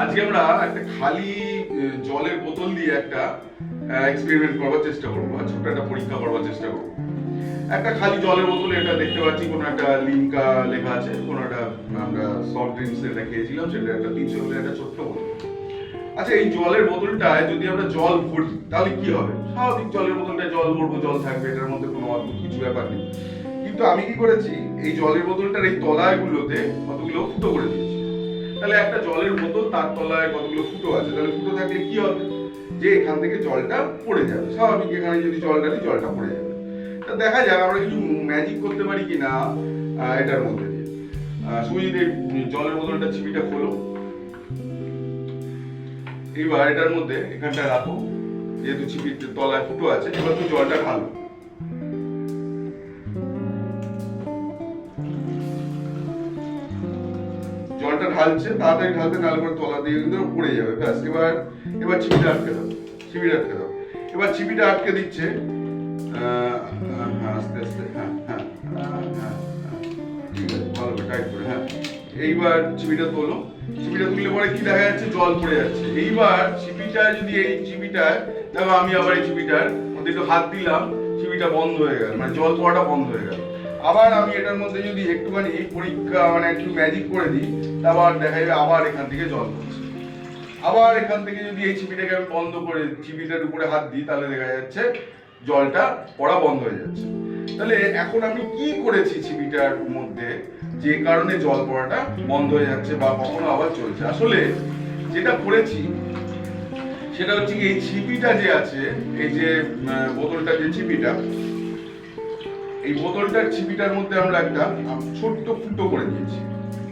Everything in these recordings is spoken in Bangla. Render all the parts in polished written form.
আজকে আমরা একটা খালি জলের বোতল দিয়ে একটা এক্সপেরিমেন্ট করবার চেষ্টা করবো, ছোট্ট একটা পরীক্ষা করবার চেষ্টা করবো। একটা খালি জলের বোতলে এটা দেখতে পাচ্ছি কোনো একটা লিমকা লেখা আছে, কোনো একটা আমরা সফট ড্রিঙ্কস এটা খেয়েছিলাম, সেটা একটা 300 ml একটা ছোট্ট বোতল। আচ্ছা, এই জলের বোতলটায় যদি আমরা জল ভরি তাহলে কি হবে? স্বাভাবিক জলের বোতলটায় জল ভরবো, জল থাকবে, এটার মধ্যে কোনো অদ্ভুত কিছু ব্যাপার নেই। কিন্তু আমি কি করেছি, এই জলের বোতলটার এই তলাগুলোতে কতগুলো ফুটো করে দিয়েছি। তাহলে একটা জলের বোতল, তার তলায় কতগুলো ফুটো আছে, তাহলে ফুটো থাকলে কি হবে? যে এখান থেকে জলটা পড়ে যাবে, স্বাভাবিক এখানে যদি জল ঢালি জলটা পড়ে যাবে। তা দেখা যাক আমরা কিছু ম্যাজিক করতে পারি কিনা এটার মধ্যে দিয়ে। সুজিত জলের বোতলটা চিবিটা খোলো, এবার এটার মধ্যে এখানটা রাখো, যেহেতু চিপির তলায় ফুটো আছে, এবার তুমি জলটা ঢালো। জলটা ঢালছে, তাড়াতাড়ি ঢালতে, নাহলে করে তলা দিয়ে কিন্তু পড়ে যাবে। ব্যাস, এবার এবার চিপিটা আটকে দাও, চিপিটা আটকে দাও। এবার চিপিটা আটকে দিচ্ছে, আস্তে আস্তে, হ্যাঁ হ্যাঁ হ্যাঁ, ঠিক আছে, ভালো করে টাইট করে, হ্যাঁ। এইবার চিপিটা তোলো, চিপিটা তুললে পরে কি দেখা যাচ্ছে? জল পড়ে যাচ্ছে। এইবার চিপিটা যদি এই চিপিটায় দেখো, আমি আবার এই চিপিটার মধ্যে একটু হাত দিলাম, চিপিটা বন্ধ হয়ে গেল, মানে জল পড়াটা বন্ধ হয়ে গেল। আবার আমি এটার মধ্যে যদি একটুখানি পরীক্ষা মানে একটু ম্যাজিক করে দিই, আবার দেখা যাবে আবার এখান থেকে জল পড়ছে। আবার এখান থেকে যদি এই চিপিটাকে আমি বন্ধ করে চিপিটার উপরে হাত দিই, তাহলে দেখা যাচ্ছে জলটা পড়া বন্ধ হয়ে যাচ্ছে। তাহলে এখন আমি কি করেছি চিপিটার মধ্যে, যে কারণে জল পড়াটা বন্ধ হয়ে যাচ্ছে বা কখনো আবার চলছে? আসলে যেটা করেছি সেটা হচ্ছে কি, এই চিপিটা যে আছে, এই যে বোতলটা, যে চিপিটা, এই বোতলটার চিপিটার মধ্যে আমরা একটা ছোট্ট ফুটো করে দিয়েছি।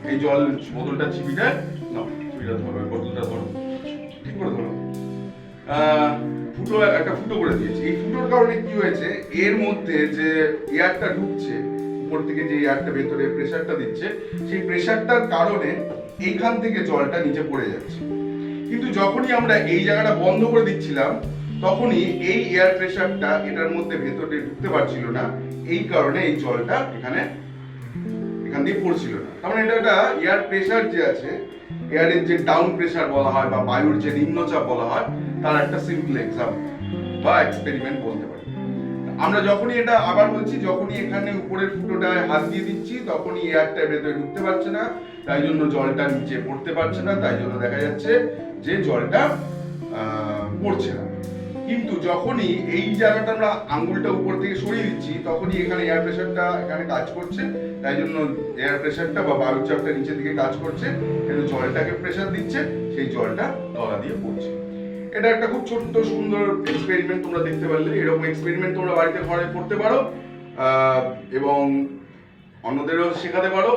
এই জল বোতলটার চিপিটা, না চিপিটা ধরো, বোতলটা ধরো, ঠিক করে ধরো, ফুটো, একটা ফুটো করে দিয়েছি। এই ফুটোর কারণে কি হয়েছে, এর মধ্যে যে এয়ারটা ঢুকছে, উপর থেকে যে এয়ারটা ভেতরে প্রেসারটা দিচ্ছে, সেই প্রেসারটার কারণে এইখান থেকে জলটা নিচে পড়ে যাচ্ছে। কিন্তু যখনই আমরা এই জায়গাটা বন্ধ করে দিচ্ছিলাম, তখনই এই এয়ার প্রেসারটা এটার মধ্যে ভেতরে ঢুকতে পারছিল না। এই কারণে এই জলটা এখান দিয়ে পড়ছিল না। তার মানে এটা একটা এয়ার প্রেসার যে আছে, এয়ারের যে ডাউন প্রেসার বলা হয় বা বায়ুর যে নিম্নচাপ বলা হয়, তার একটা সিম্পল এক্সাম্পল বা এক্সপেরিমেন্ট বলতে পারি। আমরা যখনই এটা, আবার বলছি, যখনই এখানে উপরের ফুটোটায় হাত দিয়ে দিচ্ছি, তখনই এয়ারটা ভেতরে ঢুকতে পারছে না, তাই জন্য জলটা নিচে পড়তে পারছে না, তাই জন্য দেখা যাচ্ছে যে জলটা পড়ছে না। কিন্তু যখনই এই জায়গাটা আমরা আঙ্গুলটা উপর থেকে সরিয়ে দিচ্ছি, তখনই এখানে এয়ার প্রেসারটা এখানে কাজ করছে, তাই জন্য এয়ার প্রেসারটা বা বায়ুর চাপটা নিচের দিকে কাজ করছে, কিন্তু জলটাকে প্রেসার দিচ্ছে, সেই জলটা তলা দিয়ে পড়ছে। এটা একটা খুব ছোট্ট সুন্দর এক্সপেরিমেন্ট তোমরা দেখতে পারলে। এরকম এক্সপেরিমেন্ট তোমরা বাড়িতে ঘরে করতে পারো এবং অন্যদেরও শেখাতে পারো।